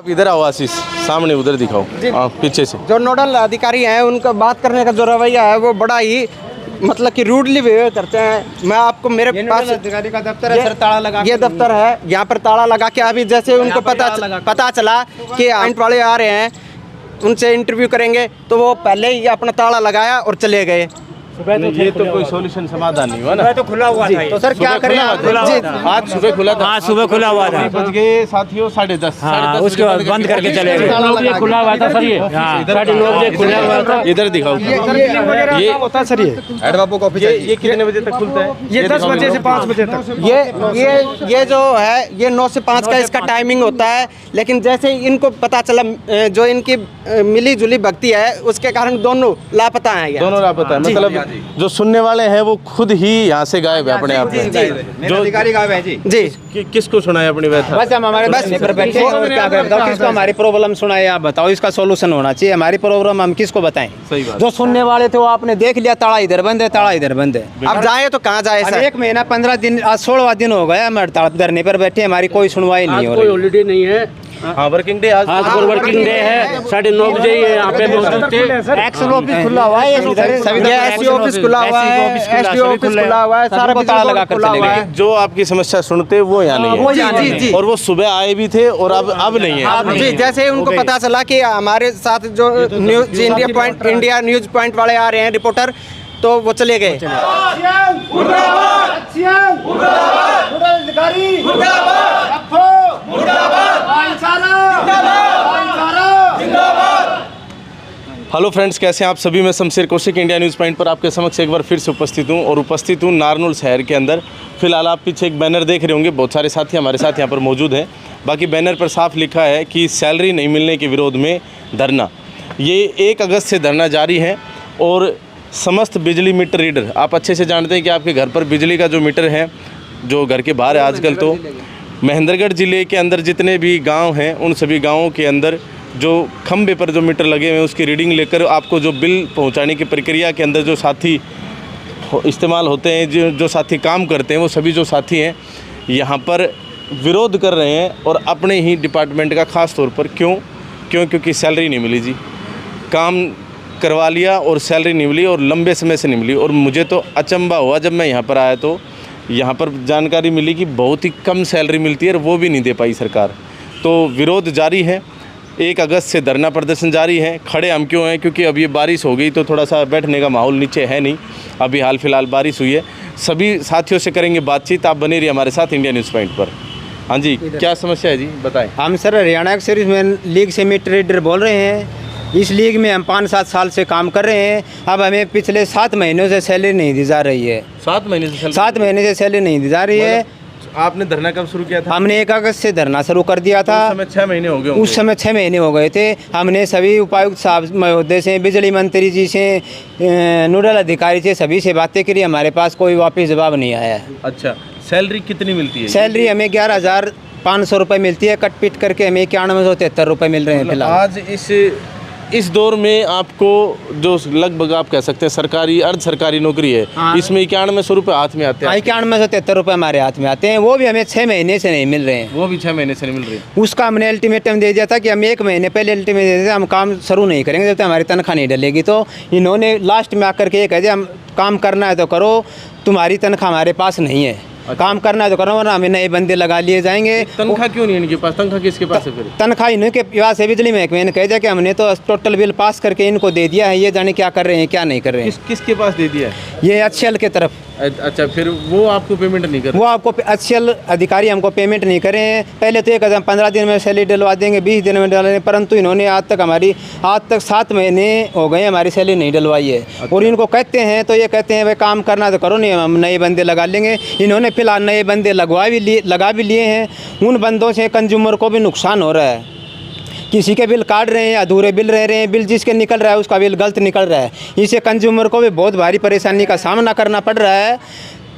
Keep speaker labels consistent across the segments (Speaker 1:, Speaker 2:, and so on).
Speaker 1: आप इधर आओ आशीष, सामने उधर दिखाओ, पीछे से।
Speaker 2: जो नोडल अधिकारी हैं उनका बात करने का जो रवैया है वो बड़ा ही मतलब कि रूडली बिहेव करते हैं। मैं आपको मेरे पास
Speaker 3: अधिकारी का दफ्तर है सर, ताला लगा
Speaker 2: ये दफ्तर है, यहाँ पर ताला लगा के अभी जैसे उनको पता चला कि आंट वाले आ रहे हैं, उनसे इंटरव्यू करेंगे तो वो पहले ही अपना ताला लगाया और चले गए।
Speaker 1: ये तो कोई सॉल्यूशन समाधान नहीं हुआ ना।
Speaker 3: तो खुला हुआ था, तो सर क्या करें?
Speaker 1: आज सुबह खुला था।
Speaker 4: आज सुबह खुला हुआ था।
Speaker 1: बज गए साथियों 10:30।
Speaker 4: उसके बाद बंद करके चले गए। खुला हुआ था सर, ये 9:30 बजे खुला हुआ था।
Speaker 1: इधर दिखाओ।
Speaker 2: ये होता है सर,
Speaker 3: हेड बाबू का ऑफिस
Speaker 1: ये कितने बजे तक खुलता है?
Speaker 2: ये 10 बजे से 5 बजे तक। ये जो है ये 9 से 5 का इसका टाइमिंग होता है। लेकिन जैसे ही इनको पता चला जो इनकी मिली जुली भक्ति है उसके कारण दोनों लापता हैं।
Speaker 1: दोनों लापता है, मतलब जो सुनने वाले हैं वो खुद ही यहाँ से गायब है अपने आप में।
Speaker 3: जो अधिकारी गायब है जी।
Speaker 1: किसको सुनाए अपनी व्यथा?
Speaker 3: बस हम हमारे बस पर बैठे और क्या करें बताओ, किसको हमारी प्रॉब्लम सुनाए आप बताओ, इसका सोल्यूशन होना चाहिए। हमारी प्रॉब्लम हम किसको बताएं?
Speaker 1: सही बात।
Speaker 3: जो सुनने वाले थे वो आपने देख लिया, ताला इधर बंद है, ताला इधर बंद है।
Speaker 2: अब जाए तो कहाँ जाए सर?
Speaker 3: 1 महीना 15 दिन, आज 16वां दिन हो गया हम हड़ताल धरने पर बैठे, हमारी कोई सुनवाई नहीं हो रही।
Speaker 4: कोई हॉलीडे नहीं है।
Speaker 1: हाँ, वर्किंग डे आज
Speaker 4: वर्किंग डे है। 9:30 बजे ये यहाँ पे मौजूद थे।
Speaker 3: एक्शन ऑफिस खुला हुआ है,
Speaker 2: एसडी ऑफिस खुला हुआ है, एसडी ऑफिस खुला हुआ है, सारा
Speaker 3: को ताला लगा कर चले गए।
Speaker 1: जो आपकी समस्या सुनते वो यहाँ नहीं है।
Speaker 2: जी।
Speaker 1: और वो सुबह आए भी थे और अब नहीं है।
Speaker 2: जी, जैसे उनको पता चला कि हमारे साथ जो इंडिया न्यूज पॉइंट वाले आ रहे हैं रिपोर्टर, तो वो चले गए।
Speaker 1: हेलो फ्रेंड्स, कैसे हैं आप सभी? मैं Shamsher Kaushik India news point पर आपके समक्ष एक बार फिर से उपस्थित हूं और उपस्थित हूं नारनौल शहर के अंदर। फिलहाल आप पीछे एक बैनर देख रहे होंगे, बहुत सारे साथी हमारे साथ यहाँ पर मौजूद हैं। बाकी बैनर पर साफ लिखा है कि सैलरी नहीं मिलने के विरोध में धरना। ये 1 अगस्त से धरना जारी है और समस्त बिजली मीटर रीडर, आप अच्छे से जानते हैं कि आपके घर पर बिजली का जो मीटर है जो घर के बाहर है आजकल, तो महेंद्रगढ़ ज़िले के अंदर जितने भी गाँव हैं उन सभी गाँवों के अंदर जो खंबे पर जो मीटर लगे हुए हैं उसकी रीडिंग लेकर आपको जो बिल पहुंचाने की प्रक्रिया के अंदर जो साथी इस्तेमाल होते हैं, जो साथी काम करते हैं, वो सभी जो साथी हैं यहाँ पर विरोध कर रहे हैं और अपने ही डिपार्टमेंट का ख़ास तौर पर। क्योंकि सैलरी नहीं मिली जी। काम करवा लिया और सैलरी नहीं मिली और लंबे समय से नहीं मिली। और मुझे तो अचंभा हुआ जब मैं यहाँ पर आया तो यहाँ पर जानकारी मिली कि बहुत ही कम सैलरी मिलती है और वो भी नहीं दे पाई सरकार। तो विरोध जारी है, 1 अगस्त से धरना प्रदर्शन जारी है। खड़े हम क्यों हैं? क्योंकि अब ये बारिश हो गई तो थोड़ा सा बैठने का माहौल नीचे है नहीं। अभी हाल फिलहाल बारिश हुई है। सभी साथियों से करेंगे बातचीत, आप बने रहिए हमारे साथ इंडिया न्यूज़ पॉइंट पर। हाँ जी, क्या समस्या है जी, बताएं।
Speaker 3: हम सर हरियाणा सर्विसमैन लीग से मीटर रीडर बोल रहे हैं। इस लीग में हम 5-7 साल से काम कर रहे हैं। अब हमें पिछले 7 महीनों से सैलरी नहीं दी जा रही है।
Speaker 1: 7 महीने से
Speaker 3: 7 महीने से सैलरी नहीं दी जा रही है।
Speaker 1: आपने धरना कब शुरू किया था?
Speaker 3: हमने 1 अगस्त से धरना शुरू कर दिया था।
Speaker 1: उस समय 6 महीने हो गए होंगे।
Speaker 3: उस समय 6 महीने हो गए थे। हमने सभी उपायुक्त साहब महोदय से, बिजली मंत्री जी से, नोडल अधिकारी से, सभी से बातें करी, हमारे पास कोई वापस जवाब नहीं आया है।
Speaker 1: अच्छा, सैलरी कितनी मिलती है?
Speaker 3: सैलरी हमें 11,500 रुपये मिलती है, कट पीट करके हमें 9173 रुपये मिल रहे हैं फिलहाल।
Speaker 1: आज इस दौर में आपको जो लगभग आप कह सकते हैं सरकारी अर्ध सरकारी नौकरी है, इसमें 9100 रुपये हाथ में आते हैं।
Speaker 3: 9173 रुपये हमारे हाथ में आते हैं, वो भी हमें 6 महीने से नहीं मिल रहे हैं।
Speaker 1: वो भी 6 महीने से नहीं मिल रही।
Speaker 3: उसका हमने अल्टीमेटम दे दिया था कि हम 1 महीने पहले अल्टीमेटम दे दिया, हम काम शुरू नहीं करेंगे जब तक हमारी तनख्वाह नहीं डलेगी। तो इन्होंने लास्ट में आकर के ये कह दिया, हम काम करना है तो करो, तुम्हारी तनख्वाह हमारे पास नहीं है। काम करना है तो करो वरना हमें नए बंदे लगा लिए जाएंगे।
Speaker 1: तनख्वाह क्यों नहीं है इनके पास? तनख्वाह किसके पास है फिर?
Speaker 3: तनख्वाह इनके पास है। बिजली महकमे ने कह दिया कि हमने तो टोटल बिल पास करके इनको दे दिया है, ये जाने क्या कर रहे हैं क्या नहीं कर रहे हैं।
Speaker 1: किसके पास दे दिया है?
Speaker 3: ये HCL के तरफ।
Speaker 1: अच्छा, फिर वो आपको पेमेंट नहीं कर?
Speaker 3: वो आपको HCL अधिकारी हमको पेमेंट नहीं करे हैं। पहले तो 15 दिन में सैलरी डलवा देंगे, 20 दिन में डलवा, परंतु इन्होंने आज तक 7 महीने हो गए हमारी सैलरी नहीं डलवाई है। अच्छा। और इनको कहते हैं तो ये कहते हैं भाई काम करना तो करो, नहीं हम नए बंदे लगा लेंगे। इन्होंने फिलहाल नए बंदे लगा भी लिए हैं। उन बंदों से कंज्यूमर को भी नुकसान हो रहा है। किसी के बिल काट रहे हैं, अधूरे बिल रह रहे हैं, बिल जिसके निकल रहा है उसका बिल गलत निकल रहा है। इससे कंज्यूमर को भी बहुत भारी परेशानी का सामना करना पड़ रहा है।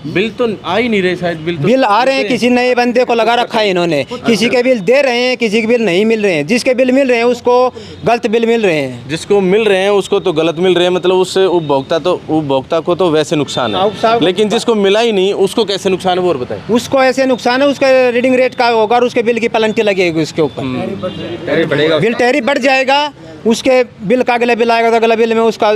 Speaker 1: बिल तो आ ही नहीं रहे शायद।
Speaker 3: बिल आ रहे हैं, किसी नए बंदे को लगा रखा है इन्होंने, किसी के बिल दे रहे हैं, किसी के बिल नहीं मिल रहे हैं, जिसके बिल मिल रहे हैं उसको गलत बिल मिल रहे हैं,
Speaker 1: जिसको मिल रहे हैं उसको तो गलत मिल रहे हैं, मतलब उससे उपभोक्ता को तो वैसे नुकसान है, लेकिन जिसको मिला ही नहीं उसको कैसे नुकसान है वो और बताएं।
Speaker 3: उसको ऐसे नुकसान है, उसका रीडिंग रेट का होगा और उसके बिल की पेनल्टी लगेगी उसके ऊपर, बिल टैरिफ बढ़ जाएगा, उसके बिल का अगला बिल आएगा तो अगला बिल में उसका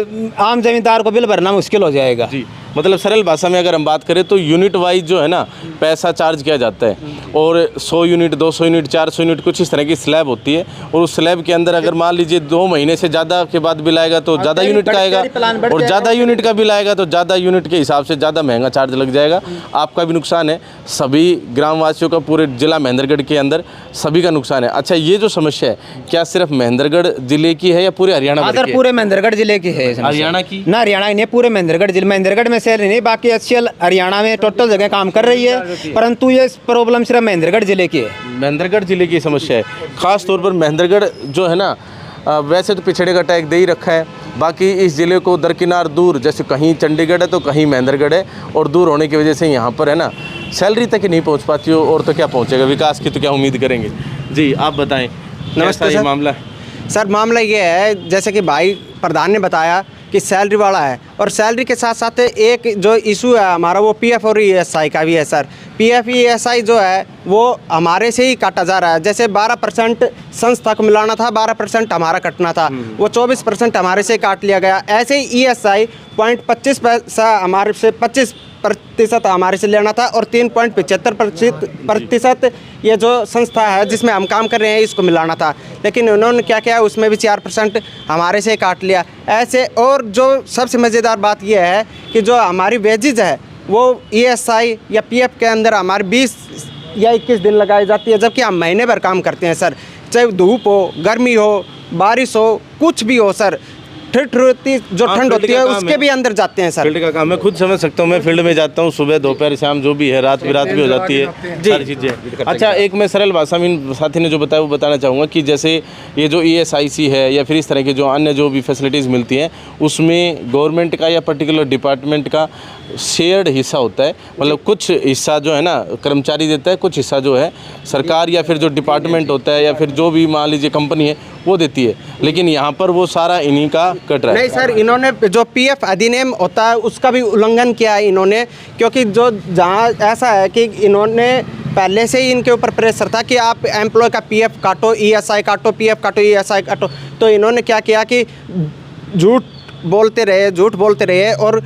Speaker 3: आम जमींदार को बिल भरना मुश्किल हो जाएगा।
Speaker 1: जी, मतलब सरल भाषा में अगर हम बात करें तो यूनिट वाइज जो है ना पैसा चार्ज किया जाता है, और 100 यूनिट 200 यूनिट 400 यूनिट कुछ इस तरह की स्लैब होती है, और उस स्लैब के अंदर अगर मान लीजिए 2 महीने से ज़्यादा के बाद बिल आएगा तो ज़्यादा यूनिट का आएगा, और ज़्यादा यूनिट का बिल आएगा तो ज़्यादा यूनिट के हिसाब से ज़्यादा महंगा चार्ज लग जाएगा। आपका भी नुकसान है, सभी ग्रामवासियों का, पूरे जिला महेंद्रगढ़ के अंदर सभी का नुकसान है। अच्छा, ये जो समस्या है क्या सिर्फ महेंद्रगढ़ जिले की है या पूरे हरियाणा भर की है?
Speaker 3: पूरे महेंद्रगढ़ जिले की है।
Speaker 1: हरियाणा की
Speaker 3: ना, हरियाणा नहीं, पूरे महेंद्रगढ़ जिले, महेंद्रगढ़ में सैलरी नहीं, बाकी एचसीएल हरियाणा में टोटल जगह काम कर रही है, परंतु ये प्रॉब्लम सिर्फ महेंद्रगढ़ जिले की है।
Speaker 1: महेंद्रगढ़ जिले की समस्या है, खास तौर पर महेंद्रगढ़ जो है ना वैसे तो पिछड़े का टैग दे ही रखा है, बाकी इस ज़िले को दरकिनार दूर, जैसे कहीं चंडीगढ़ है तो कहीं महेंद्रगढ़ है, और दूर होने की वजह से यहाँ पर है ना सैलरी तक ही नहीं पहुँच पाती हो, और तो क्या पहुँचेगा, विकास की तो क्या उम्मीद करेंगे। जी आप बताएं।
Speaker 2: नमस्ते
Speaker 1: सर।
Speaker 2: सर।
Speaker 1: मामला
Speaker 2: सर मामला ये है, जैसे कि भाई प्रधान ने बताया कि सैलरी वाला है, और सैलरी के साथ साथ एक जो इशू है हमारा वो पीएफ और ईएसआई का भी है सर। पीएफ ईएसआई जो है वो हमारे से ही काटा जा रहा है, जैसे 12% संस्था को मिलाना था, 12% हमारा कटना था, वो 24% हमारे से काट लिया गया। ऐसे ही ईएसआई 0.25 पैसा हमारे से 25% हमारे से लेना था, और 3.75% ये जो संस्था है जिसमें हम काम कर रहे हैं इसको मिलाना था, लेकिन उन्होंने क्या किया, उसमें भी 4% हमारे से काट लिया। ऐसे, और जो सबसे मज़ेदार बात यह है कि जो हमारी वेजेज है वो ईएसआई या पीएफ के अंदर हमारे 20 या 21 दिन लगाई जाती है, जबकि हम महीने भर काम करते हैं सर, चाहे धूप हो, गर्मी हो, बारिश हो, कुछ भी हो सर, जो ठंड होती है उसके भी अंदर जाते हैं सर।
Speaker 1: फील्ड का काम मैं खुद समझ सकता हूँ, मैं फील्ड में जाता हूँ सुबह दोपहर शाम जो भी है, रात भी हो जाती है, सारी चीज़ें। अच्छा, एक मैं सरल भाषा में साथी ने जो बताया वो बताना चाहूँगा कि जैसे ये जो ईएसआईसी है या फिर इस तरह की जो अन्य जो भी फैसिलिटीज़ मिलती हैं उसमें गवर्नमेंट का या पर्टिकुलर डिपार्टमेंट का शेयर्ड हिस्सा होता है, मतलब कुछ हिस्सा जो है ना कर्मचारी देता है, कुछ हिस्सा जो है सरकार या फिर जो डिपार्टमेंट होता है या फिर जो भी मान लीजिए कंपनी है वो देती है, लेकिन यहाँ पर वो सारा इन्हीं का कट रहा है।
Speaker 2: नहीं सर, इन्होंने जो पीएफ अधिनियम होता है उसका भी उल्लंघन किया है इन्होंने, क्योंकि जो जहाँ ऐसा है कि इन्होंने पहले से ही इनके ऊपर प्रेशर था कि आप एम्प्लॉय का पीएफ काटो, ईएसआई काटो, पीएफ काटो, ईएसआई काटो, तो इन्होंने क्या किया कि झूठ बोलते रहे और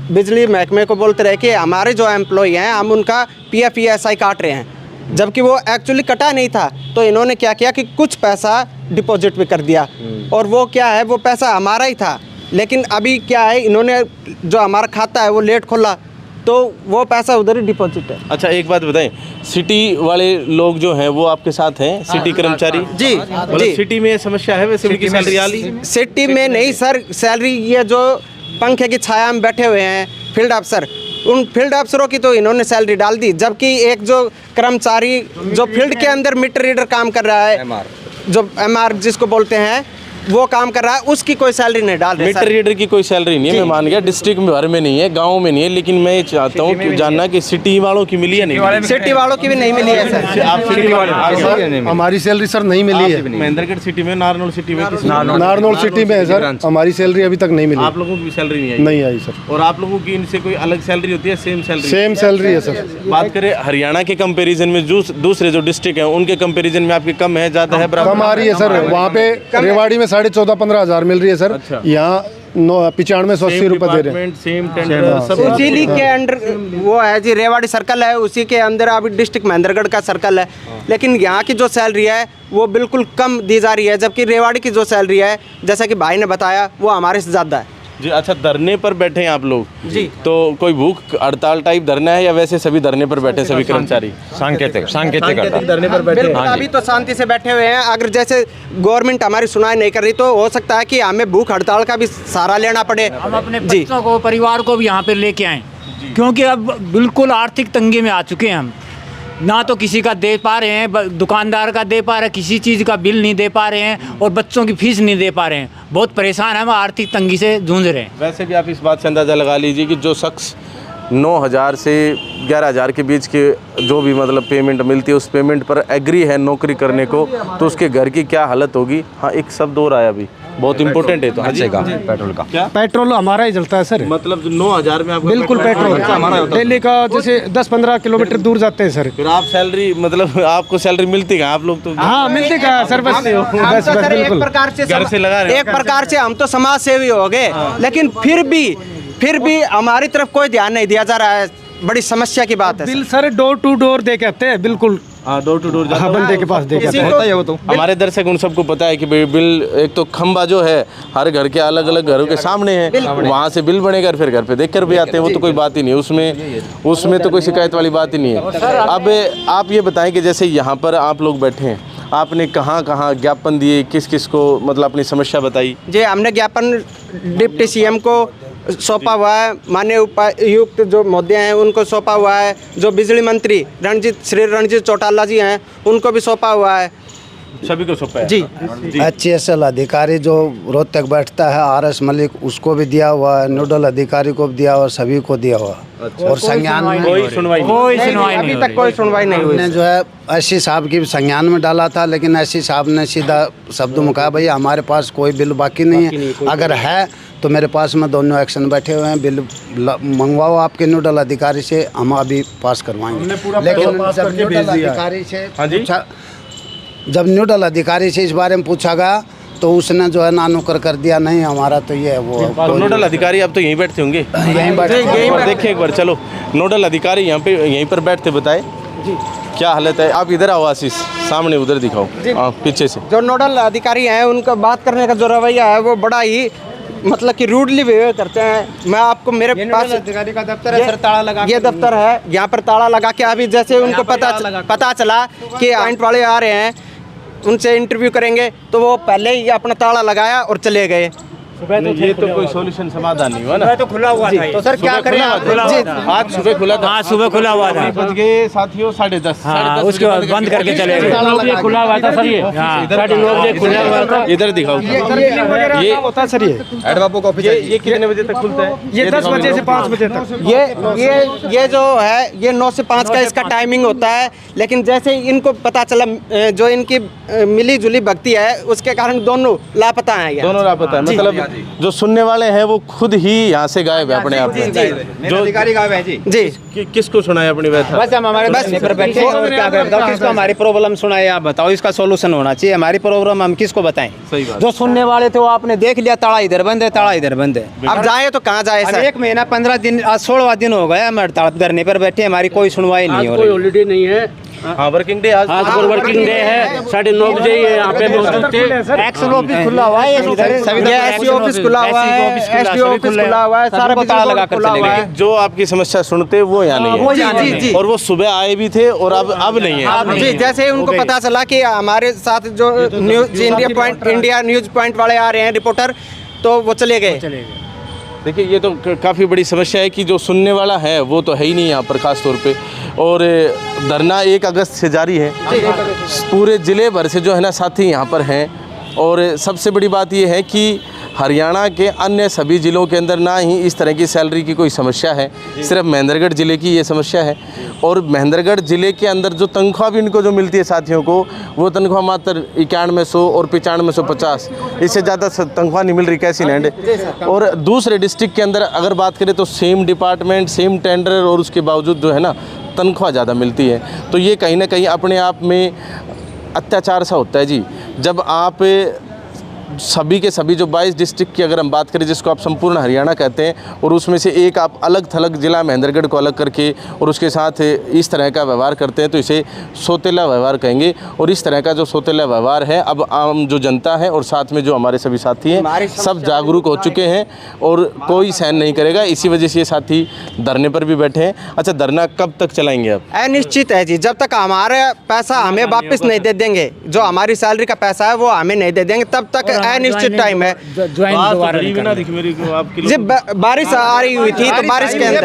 Speaker 2: बिजली महकमे को बोलते रहे कि हमारे जो एम्प्लॉय हैं हम उनका पीएफ ईएसआई काट रहे हैं, जबकि वो एक्चुअली कटा नहीं था। तो इन्होंने क्या किया कि कुछ पैसा डिपॉजिट भी कर दिया, और वो क्या है, वो पैसा हमारा ही था, लेकिन अभी क्या है, इन्होंने जो हमारा खाता है वो लेट खोला तो वो पैसा उधर ही डिपॉजिट है।
Speaker 1: अच्छा, एक बात बताएं, सिटी वाले लोग जो हैं वो आपके साथ हैं, सिटी कर्मचारी?
Speaker 2: जी
Speaker 1: मतलब सिटी में समस्या है वैसे उनकी सैलरी वाली?
Speaker 2: सिटी में नहीं सर, सैलरी ये जो पंखे की छाया में बैठे हुए हैं फील्ड अफसर, उन फील्ड अफसरों की तो इन्होंने सैलरी डाल दी, जबकि एक जो कर्मचारी जो फील्ड के अंदर मीटर रीडर काम कर रहा है, जो एमआर जिसको बोलते हैं, वो काम कर रहा है, उसकी कोई सैलरी नहीं डाल रहे।
Speaker 1: मीटर रीडर की कोई सैलरी नहीं है, मैं मान गया डिस्ट्रिक्ट भर में नहीं है, गाँव में नहीं है, लेकिन मैं चाहता हूँ कि जानना कि सिटी वालों की मिली है नहीं?
Speaker 2: सिटी वालों की भी नहीं मिली है सर।
Speaker 1: आप सिटी वाले?
Speaker 5: हमारी सैलरी सर नहीं मिली है।
Speaker 1: महेंद्रगढ़ सिटी में, नारनौल सिटी में?
Speaker 5: नारनौल सिटी में है सर, हमारी सैलरी अभी तक नहीं मिली।
Speaker 1: आप लोगों की सैलरी नहीं आई?
Speaker 5: नहीं आई सर।
Speaker 1: और आप लोगों की इनसे कोई अलग सैलरी होती है? Same salary?
Speaker 5: सेम सैलरी है सर।
Speaker 1: बात करें हरियाणा के कंपैरिजन में, जो दूसरे जो डिस्ट्रिक्ट हैं उनके कंपैरिजन में आपकी कम है, ज़्यादा है, बराबर?
Speaker 5: कम आ रही है सर। वहाँ पे रेवाड़ी में 14,500-15 हज़ार मिल रही है सर।
Speaker 1: अच्छा।
Speaker 5: यहाँ 9580 रुपये दे रहे हैं।
Speaker 1: सेम टेंडर सब
Speaker 2: उसी के अंडर वो है जी, रेवाड़ी सर्कल है, उसी के अंदर अभी डिस्ट्रिक्ट महेंद्रगढ़ का सर्कल है, लेकिन यहाँ की जो सैलरी है वो बिल्कुल कम दी जा रही है, जबकि रेवाड़ी की जो सैलरी है जैसा कि भाई ने बताया वो हमारे से ज़्यादा है
Speaker 1: जी। अच्छा, धरने पर बैठे हैं आप लोग
Speaker 2: जी,
Speaker 1: तो कोई भूख हड़ताल टाइप धरना है या वैसे सभी धरने पर बैठे सभी कर्मचारी?
Speaker 4: सांकेतिक
Speaker 1: धरने पर बैठे?
Speaker 2: बिल्कुल अभी तो शांति से बैठे हुए हैं। अगर जैसे गवर्नमेंट हमारी सुनाई नहीं कर रही तो हो सकता है कि हमें भूख हड़ताल का भी सहारा लेना पड़े।
Speaker 4: हम अपने बच्चों को, परिवार को भी यहाँ पे लेके आए, क्योंकि अब बिल्कुल आर्थिक तंगी में आ चुके हैं हम, ना तो किसी का दे पा रहे हैं, दुकानदार का दे पा रहे हैं, किसी चीज़ का बिल नहीं दे पा रहे हैं, और बच्चों की फीस नहीं दे पा रहे हैं। बहुत परेशान हैं हम, आर्थिक तंगी से जूझ रहे हैं।
Speaker 1: वैसे भी आप इस बात से अंदाज़ा लगा लीजिए कि जो शख्स 9,000 से 11,000 के बीच के जो भी मतलब पेमेंट मिलती है, उस पेमेंट पर एग्री है नौकरी करने को, तो उसके घर की क्या हालत होगी। हाँ, एक शब्द और आया अभी, बहुत इंपॉर्टेंट है। तो हाँ जी,
Speaker 6: पेट्रोल का
Speaker 1: क्या
Speaker 6: पेट्रोल हमारा ही चलता है सर।
Speaker 1: मतलब 9,000 में आपका
Speaker 6: बिल्कुल पेट्रोल
Speaker 1: हमारा होता है।
Speaker 6: डेली का जैसे 10-15 किलोमीटर दूर जाते हैं सर।
Speaker 1: फिर आप सैलरी मतलब आपको सैलरी मिलती कहाँ? आप लोग तो
Speaker 6: हाँ मिलती का सर, बस बस
Speaker 2: सर, एक
Speaker 6: बिल्कुल
Speaker 2: प्रकार से
Speaker 1: घर से लगा रहे हो।
Speaker 2: एक प्रकार से हम तो समाज सेवी हो गए, लेकिन फिर भी हमारी तरफ कोई ध्यान नहीं दिया जा रहा है। बड़ी समस्या की बात है
Speaker 6: bill sir door to door दे के आते हैं, बिल्कुल
Speaker 1: हाँ, डोर टू डोर
Speaker 6: हाँ, बंदे के पास दे के आते हैं।
Speaker 3: वो तो
Speaker 1: हमारे दर्शक उन सबको पता है कि बिल एक तो खंबा जो है हर घर के अलग अलग घरों के सामने है, वहाँ से बिल बनेगा, फिर घर पे देख कर भी आते हैं, वो तो कोई बात ही नहीं है, उसमें तो कोई शिकायत वाली बात ही नहीं है। अब आप ये बताएं कि जैसे यहाँ पर आप लोग बैठे हैं, आपने कहाँ कहाँ ज्ञापन दिए, किस किस को मतलब अपनी समस्या बताई?
Speaker 2: जी, हमने ज्ञापन डिप्टी सीएम को सौंपा हुआ है, माननीय उपायुक्त जो महोदय हैं उनको सौंपा हुआ है, जो बिजली मंत्री श्री रणजीत चौटाला जी हैं उनको भी सौंपा हुआ है,
Speaker 1: सभी को सौंपा है।
Speaker 2: जी।
Speaker 7: HCSL अधिकारी जो रोहतक बैठता है RS मलिक, उसको भी दिया हुआ है, नोडल अधिकारी को भी दिया हुआ, सभी को दिया हुआ। और संज्ञान में
Speaker 1: कोई सुनवाई नहीं।
Speaker 2: अभी तक कोई सुनवाई नहीं हुई।
Speaker 7: हमने जो है SC साहब की भी संज्ञान में डाला था, लेकिन SC साहब ने सीधा शब्दों में कहा भैया हमारे पास कोई बिल बाकी नहीं है, अगर है तो मेरे पास में दोनों एक्शन बैठे हुए हैं, बिल मंगवाओ आपके नोडल अधिकारी से, हम अभी पास करवाएंगे। लेकिन जब नोडल अधिकारी से जब नोडल अधिकारी से इस बारे में पूछा गया तो उसने जो है ना नुकर कर दिया, नहीं हमारा तो ये है वो।
Speaker 1: तो नोडल अधिकारी अब तो यहीं बैठते होंगे,
Speaker 7: यहीं बैठे
Speaker 1: देखिए एक बार, चलो नोडल अधिकारी यहाँ पे यहीं पर बैठते, बताए क्या हालत है। आप इधर आओ आशीष, सामने उधर दिखाओ, हाँ पीछे से।
Speaker 2: जो नोडल अधिकारी हैं उनका बात करने का जो रवैया है वो बड़ा ही मतलब कि रूडली बिहेव करते हैं। मैं आपको मेरे पास
Speaker 3: अधिकारी का दफ्तर है सर, ताला लगा
Speaker 2: ये दफ्तर है, यहाँ पर ताला लगा के अभी जैसे उनको पता चला कि पॉइंट वाले आ रहे हैं, उनसे इंटरव्यू करेंगे, तो वो पहले ही अपना ताला लगाया और चले गए।
Speaker 1: ये तो कोई सॉल्यूशन समाधान नहीं हुआ ना।
Speaker 4: तो खुला हुआ था,
Speaker 3: तो सर क्या करें?
Speaker 1: आज सुबह खुला था।
Speaker 4: हाँ सुबह खुला हुआ था।
Speaker 1: बज गए साथियों 10:30।
Speaker 4: हाँ, उसके बाद बंद करके चले गए।
Speaker 6: खुला हुआ था सर, ये 9:30 खुला हुआ था।
Speaker 1: इधर दिखाओ,
Speaker 6: ये होता है सर, ये
Speaker 3: एड बाबू का ऑफिस
Speaker 1: ये कितने बजे तक खुलता है?
Speaker 6: ये 10 बजे से 5 बजे तक।
Speaker 2: ये जो है ये 9 से 5 का इसका टाइमिंग होता है, लेकिन जैसे ही इनको पता चला जो इनकी मिली जुली भक्ति है उसके कारण दोनों लापता हैं।
Speaker 1: दोनों लापता है, मतलब जो सुनने वाले हैं वो खुद ही यहाँ से गायब है अपने आप में।
Speaker 3: जो अधिकारी का है जी
Speaker 2: जी,
Speaker 1: किसको सुनाए अपनी व्यथा?
Speaker 3: बस हम हमारे बस पर बैठे हैं और क्या करें, बताओ किसको हमारी प्रॉब्लम सुनाए, आप बताओ, इसका सॉल्यूशन होना चाहिए। हमारी प्रॉब्लम हम किसको बताएं?
Speaker 1: सही बात।
Speaker 3: जो सुनने वाले थे वो आपने देख लिया, ताला इधर बंद है, ताला इधर बंद है।
Speaker 2: अब जाए तो कहाँ जाए
Speaker 3: अब
Speaker 2: सर?
Speaker 3: 1 महीना 15 दिन, आज 16वां दिन हो गया, हम हड़ताल धरने पर बैठे, हमारी कोई सुनवाई नहीं हो रही।
Speaker 6: हॉलीडे नहीं है,
Speaker 1: हाँ वर्किंग डे आज
Speaker 6: वर्किंग डे है, 9:30 बजे यहाँ पे मौजूद थे।
Speaker 3: एक्शन ऑफिस खुला हुआ है,
Speaker 2: SC ऑफिस खुला हुआ है, SDO ऑफिस खुला हुआ है, सारा
Speaker 3: ताला लगा कर चले गए।
Speaker 1: जो आपकी समस्या सुनते वो यहाँ नहीं है।
Speaker 2: जी।
Speaker 1: और वो सुबह आए भी थे और अब नहीं है।
Speaker 2: जी, जैसे ही उनको पता चला कि हमारे साथ जो इंडिया न्यूज पॉइंट वाले आ रहे हैं रिपोर्टर, तो वो चले गए।
Speaker 1: देखिए ये तो काफ़ी बड़ी समस्या है कि जो सुनने वाला है वो तो है ही नहीं यहाँ पर ख़ास तौर पे। और धरना 1 अगस्त से जारी है, पूरे ज़िले भर से जो है ना साथी यहाँ पर हैं। और सबसे बड़ी बात ये है कि हरियाणा के अन्य सभी ज़िलों के अंदर ना ही इस तरह की सैलरी की कोई समस्या है, सिर्फ महेंद्रगढ़ ज़िले की ये समस्या है। और महेंद्रगढ़ ज़िले के अंदर जो तनख्वाह भी इनको जो मिलती है साथियों को, वो तनख्वाह मात्र 9100 और 9550, इससे ज़्यादा तनख्वाह नहीं मिल रही कैसी लैंड। और दूसरे डिस्ट्रिक्ट के अंदर अगर बात करें तो सेम डिपार्टमेंट, सेम टेंडर, और उसके बावजूद जो है ना तनख्वाह ज़्यादा मिलती है। तो ये कहीं ना कहीं अपने आप में अत्याचार सा होता है जी। जब आप सभी के सभी जो 22 डिस्ट्रिक्ट की अगर हम बात करें, जिसको आप संपूर्ण हरियाणा कहते हैं, और उसमें से एक आप अलग थलग ज़िला महेंद्रगढ़ को अलग करके और उसके साथ इस तरह का व्यवहार करते हैं, तो इसे सौतेला व्यवहार कहेंगे। और इस तरह का जो सौतेला व्यवहार है, अब आम जो जनता है और साथ में जो हमारे सभी साथी हैं सब जागरूक हो चुके हैं और कोई सहन नहीं करेगा। इसी वजह से ये साथी धरने पर भी बैठे हैं। अच्छा, धरना कब तक चलाएंगे आप?
Speaker 2: अनिश्चित है जी, जब तक हमारा पैसा हमें वापस नहीं दे देंगे, जो हमारी सैलरी का पैसा है वो हमें नहीं दे देंगे, तब तक अनिश्चित टाइम है।
Speaker 4: ज्वाइन दोबारा नहीं करना।
Speaker 2: जी बारिश आ रही हुई थी तो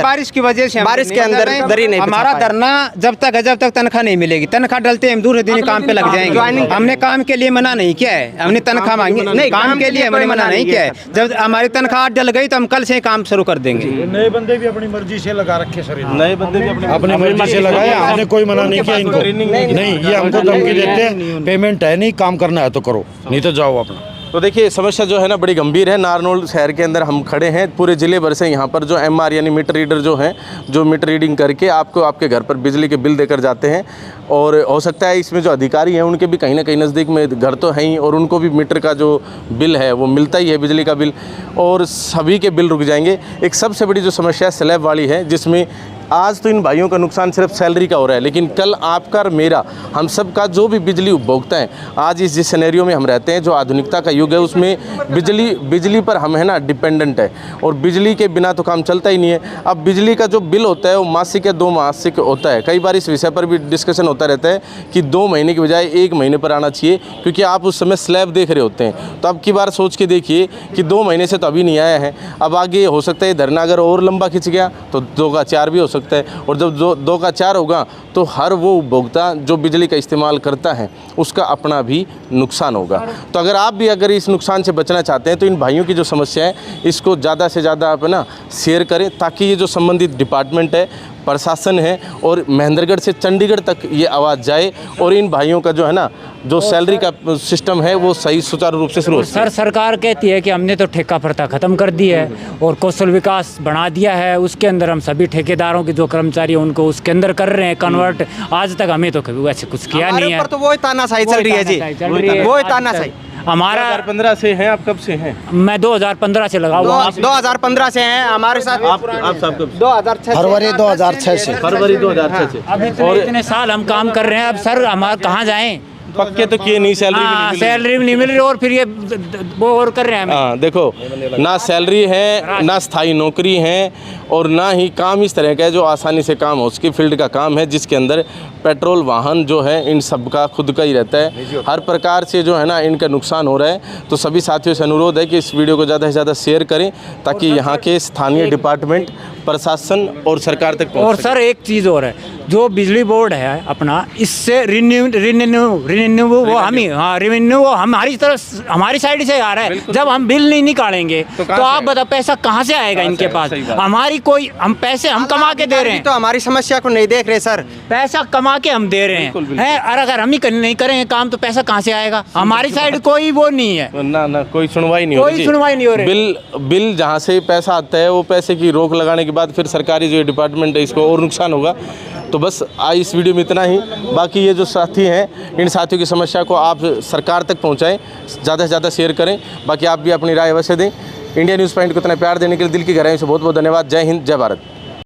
Speaker 3: बारिश की वजह से हम
Speaker 2: बारिश के अंदर दरी नहीं बिछा
Speaker 3: हमारा
Speaker 2: पाए।
Speaker 3: धरना जब तक तनख्वाह नहीं मिलेगी। तनख्वाह डलते हम दूसरे दिन काम पे लग जाएंगे। हमने काम के लिए मना नहीं किया है, हमने तनख्वाह मांगी नहीं, काम के लिए हमने मना नहीं किया है। जब हमारी तनख्वाह डल गई तो हम कल से काम शुरू कर देंगे।
Speaker 5: नए बंदे भी अपनी मर्जी से लगा रखे सर,
Speaker 1: नए बंदे भी
Speaker 5: अपनी मर्जी से लगाए, हमने कोई मना नहीं किया इनको। नहीं, ये हमको धमकी देते हैं, पेमेंट है नहीं, काम करना है तो करो, नहीं तो जाओ अपना।
Speaker 1: तो देखिए समस्या जो है ना बड़ी गंभीर है। नारनौल शहर के अंदर हम खड़े हैं, पूरे ज़िले भर से यहाँ पर जो MR यानी मीटर रीडर जो हैं, जो मीटर रीडिंग करके आपको आपके घर पर बिजली के बिल देकर जाते हैं। और हो सकता है इसमें जो अधिकारी हैं उनके भी कहीं ना कहीं नज़दीक में घर तो हैं ही, और उनको भी मीटर का जो बिल है वो मिलता ही है, बिजली का बिल, और सभी के बिल रुक जाएंगे। एक सबसे बड़ी जो समस्या स्लैब वाली है, जिसमें आज तो इन भाइयों का नुकसान सिर्फ सैलरी का हो रहा है, लेकिन कल आपका और मेरा, हम सब का जो भी बिजली उपभोक्ता है, आज इस जिस सिनेरियो में हम रहते हैं, जो आधुनिकता का युग है, उसमें बिजली पर हम है ना डिपेंडेंट है, और बिजली के बिना तो काम चलता ही नहीं है। अब बिजली का जो बिल होता है वो मासिक या 2 मासिक होता है। कई बार इस विषय पर भी डिस्कशन होता रहता है कि 2 महीने की बजाय 1 महीने पर आना चाहिए, क्योंकि आप उस समय स्लैब देख रहे होते हैं। तो अब की बार सोच के देखिए कि 2 महीने से तो अभी नहीं आया है, अब आगे हो सकता है धरना अगर और लंबा खिंच गया तो 2 का 4 भी हो सकता है, और जब 2 का 4 होगा तो हर वो उपभोक्ता जो बिजली का इस्तेमाल करता है उसका अपना भी नुकसान होगा। तो अगर आप भी अगर इस नुकसान से बचना चाहते हैं तो इन भाइयों की जो समस्या है इसको ज़्यादा से ज़्यादा आप ना शेयर करें, ताकि ये जो संबंधित डिपार्टमेंट है, प्रशासन है, और महेंद्रगढ़ से चंडीगढ़ तक ये आवाज़ जाए, और इन भाइयों का जो है ना जो सैलरी का सिस्टम है वो सही सुचारू रूप से शुरू हो।
Speaker 4: सर सरकार कहती है कि हमने तो ठेका प्रथा खत्म कर दी है और कौशल विकास बढ़ा दिया है, उसके अंदर हम सभी ठेकेदारों के जो कर्मचारी हैं उनको उसके अंदर कर रहे हैं कन्वर्ट। आज तक हमें तो कभी वैसे कुछ किया नहीं है।
Speaker 2: तो वो तानाशाही चल रही है जी, वो तानाशाही।
Speaker 4: हमारा
Speaker 1: 2015 से हैं, आप कब से हैं?
Speaker 4: मैं 2015 से लगा हुआ हूं।
Speaker 2: 2015 से हैं हमारे साथ।
Speaker 1: आप साहब कब?
Speaker 2: 2006
Speaker 7: फरवरी 2006 से।
Speaker 1: फरवरी 2006 से।
Speaker 4: और इतने साल हम काम कर रहे हैं, अब सर हमारे कहाँ जाएं?
Speaker 1: पक्के तो किए नहीं, सैलरी भी नहीं मिल रही।
Speaker 4: सैलरी भी नहीं मिल रही, और फिर ये वो और कर रहे हैं हमें।
Speaker 1: हाँ देखो, ना सैलरी है, ना स्थायी नौकरी है, और ना ही काम इस तरह का है जो आसानी से काम हो। उसकी फील्ड का काम है जिसके अंदर पेट्रोल वाहन जो है इन सब का खुद का ही रहता है। हर प्रकार से जो है ना इनका नुकसान हो रहा है। तो सभी साथियों से अनुरोध है कि इस वीडियो को ज़्यादा से ज़्यादा शेयर करें, ताकि यहाँ के स्थानीय डिपार्टमेंट, प्रशासन और सरकार तक पहुँच
Speaker 4: और
Speaker 1: सके।
Speaker 4: सर एक चीज़ और है, जो बिजली बोर्ड है अपना, इससे रिन्यू वो हम ही, हाँ रिवेन्यू वो हमारी तरफ, हमारी साइड से आ रहा है। जब हम बिल नहीं निकालेंगे तो आप बताओ पैसा कहाँ से आएगा इनके पास? हमारी कोई हम पैसे हम कमा के दे रहे हैं,
Speaker 2: तो हमारी समस्या को नहीं देख रहे सर।
Speaker 4: पैसा कमा के हम दे रहे हैं, और अगर हम ही नहीं करेंगे काम तो पैसा कहाँ से आएगा? हमारी साइड कोई वो नहीं है,
Speaker 1: ना कोई सुनवाई नहीं हो रही।
Speaker 4: कोई सुनवाई नहीं हो रही।
Speaker 1: बिल जहाँ से पैसा आता है वो पैसे की रोक लगाने के बाद फिर सरकारी जो डिपार्टमेंट है इसको और नुकसान होगा। तो बस आज इस वीडियो में इतना ही। बाकी ये जो साथी हैं, इन साथियों की समस्या को आप सरकार तक पहुंचाएं, ज़्यादा से ज़्यादा शेयर करें। बाकी आप भी अपनी राय अवश्य दें। इंडिया न्यूज़ पॉइंट को इतना प्यार देने के लिए दिल की गहराई से बहुत बहुत धन्यवाद। जय हिंद, जय भारत।